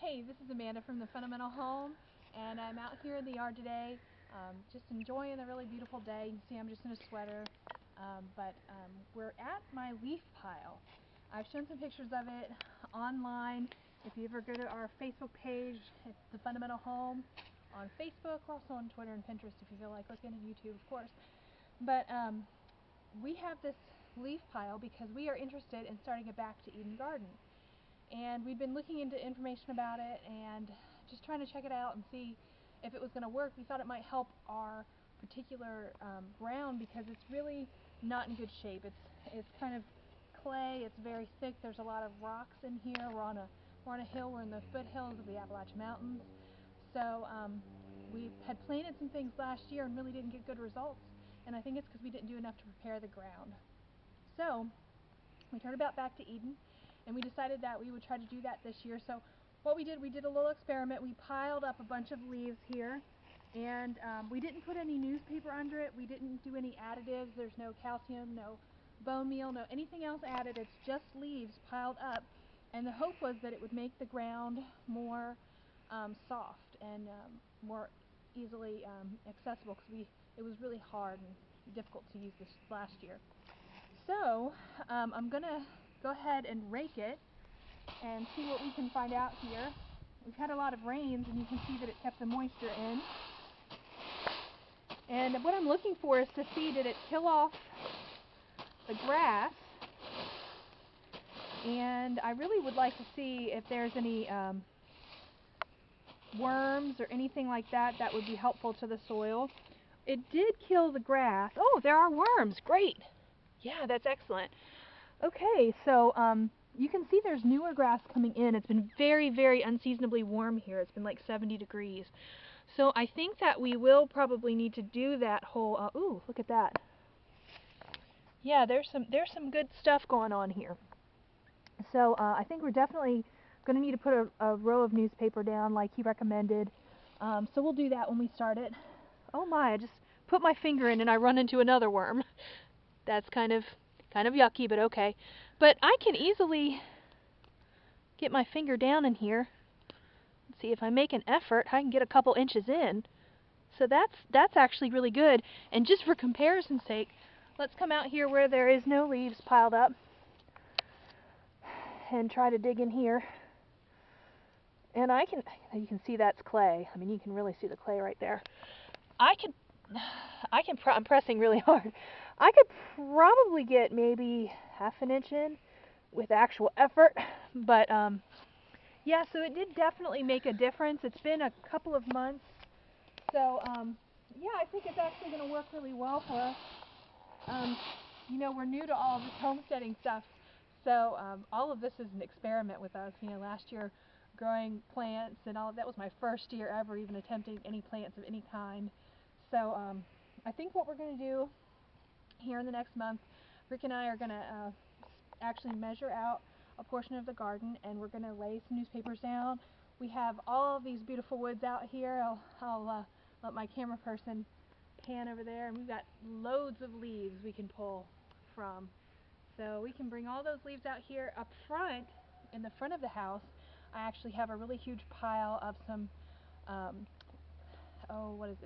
Hey, this is Amanda from the Fundamental Home, and I'm out here in the yard today, just enjoying the really beautiful day. You can see I'm just in a sweater, but we're at my leaf pile. I've shown some pictures of it online. If you ever go to our Facebook page, it's the Fundamental Home on Facebook, also on Twitter and Pinterest if you feel like looking, and YouTube of course. But we have this leaf pile because we are interested in starting a Back to Eden garden. And we've been looking into information about it and just trying to check it out and see if it was going to work. We thought it might help our particular ground because it's really not in good shape. It's kind of clay. It's very thick. There's a lot of rocks in here. We're on a hill. We're in the foothills of the Appalachian Mountains. So we had planted some things last year and really didn't get good results. And I think it's because we didn't do enough to prepare the ground. So we turned about Back to Eden. And we decided that we would try to do that this year. So what we did a little experiment. We piled up a bunch of leaves here, and we didn't put any newspaper under it. We didn't do any additives. There's no calcium, no bone meal, no anything else added. It's just leaves piled up. And the hope was that it would make the ground more soft and more easily accessible, because it was really hard and difficult to use this last year. So I'm going to go ahead and rake it and see what we can find out here. We've had a lot of rains and you can see that it kept the moisture in. And what I'm looking for is to see, did it kill off the grass? And I really would like to see if there's any worms or anything like that that would be helpful to the soil. It did kill the grass. Oh, there are worms. Great. Yeah, that's excellent. Okay, so you can see there's newer grass coming in. It's been very, very unseasonably warm here. It's been like 70 degrees. So I think that we will probably need to do that whole, ooh, look at that. Yeah, there's some good stuff going on here. So I think we're definitely going to need to put a row of newspaper down like he recommended. So we'll do that when we start it. Oh my, I just put my finger in and I run into another worm. That's kind of yucky, but okay. But I can easily get my finger down in here. Let's see, if I make an effort, I can get a couple inches in. So that's actually really good. And just for comparison's sake, let's come out here where there is no leaves piled up and try to dig in here. And you can see that's clay. I mean, you can really see the clay right there. I'm pressing really hard. I could probably get maybe half an inch in with actual effort, but yeah, so it did definitely make a difference. It's been a couple of months, so yeah, I think it's actually going to work really well for us. You know, we're new to all this homesteading stuff, so all of this is an experiment with us. You know, last year growing plants and all of that was my first year ever even attempting any plants of any kind. So I think what we're going to do here in the next month, Rick and I are going to actually measure out a portion of the garden, and we're going to lay some newspapers down. We have all of these beautiful woods out here. I'll let my camera person pan over there, and we've got loads of leaves we can pull from. So we can bring all those leaves out here. Up front, in the front of the house, I actually have a really huge pile of some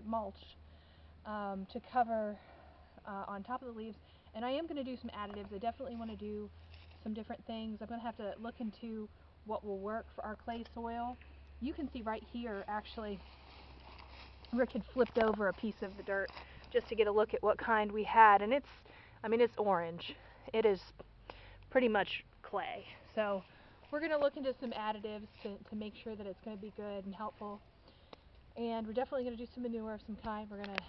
mulch to cover on top of the leaves, and I am going to do some additives. I definitely want to do some different things. I'm going to have to look into what will work for our clay soil. You can see right here, actually, Rick had flipped over a piece of the dirt just to get a look at what kind we had, and it's orange. It is pretty much clay. So we're going to look into some additives to make sure that it's going to be good and helpful. And we're definitely going to do some manure of some kind. We're going to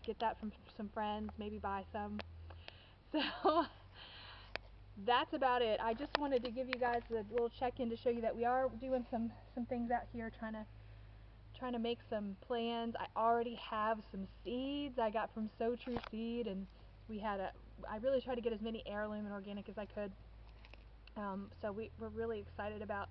get that from some friends, maybe buy some. So that's about it. I just wanted to give you guys a little check-in to show you that we are doing some things out here, trying to make some plans. I already have some seeds I got from Sow True Seed, and I really tried to get as many heirloom and organic as I could. So we're really excited about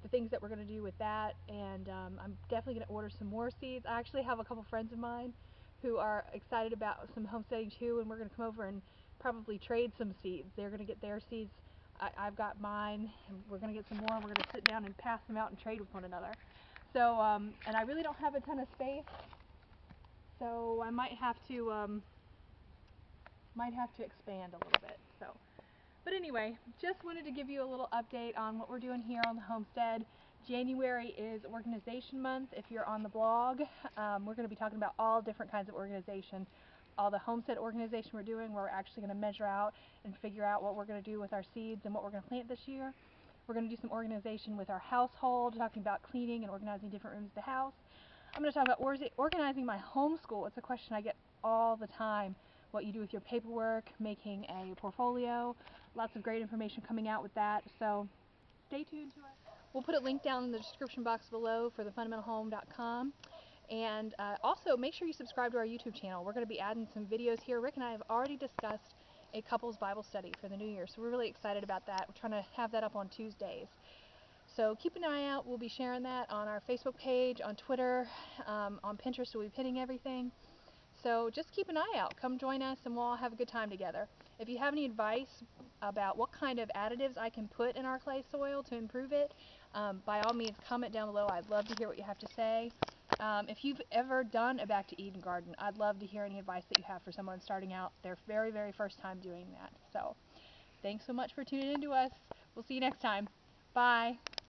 the things that we're going to do with that, and I'm definitely going to order some more seeds. I actually have a couple friends of mine who are excited about some homesteading too, and we're going to come over and probably trade some seeds. They're going to get their seeds I've got mine, and we're going to get some more, and we're going to sit down and pass them out and trade with one another. So, and I really don't have a ton of space, so I might have to expand a little bit. So, but anyway, just wanted to give you a little update on what we're doing here on the homestead. January is Organization Month. If you're on the blog, we're going to be talking about all different kinds of organization. All the homestead organization we're doing, where we're actually going to measure out and figure out what we're going to do with our seeds and what we're going to plant this year. We're going to do some organization with our household, talking about cleaning and organizing different rooms of the house. I'm going to talk about organizing my homeschool. It's a question I get all the time. What you do with your paperwork, making a portfolio, lots of great information coming out with that. So stay tuned to us. We'll put a link down in the description box below for thefundamentalhome.com. And also make sure you subscribe to our YouTube channel. We're going to be adding some videos here. Rick and I have already discussed a couples Bible study for the new year, so we're really excited about that. We're trying to have that up on Tuesdays. So keep an eye out. We'll be sharing that on our Facebook page, on Twitter, on Pinterest. We'll be pinning everything. So just keep an eye out. Come join us and we'll all have a good time together. If you have any advice about what kind of additives I can put in our clay soil to improve it, by all means comment down below. I'd love to hear what you have to say. If you've ever done a Back to Eden garden, I'd love to hear any advice that you have for someone starting out their very, very first time doing that. So thanks so much for tuning in to us. We'll see you next time. Bye.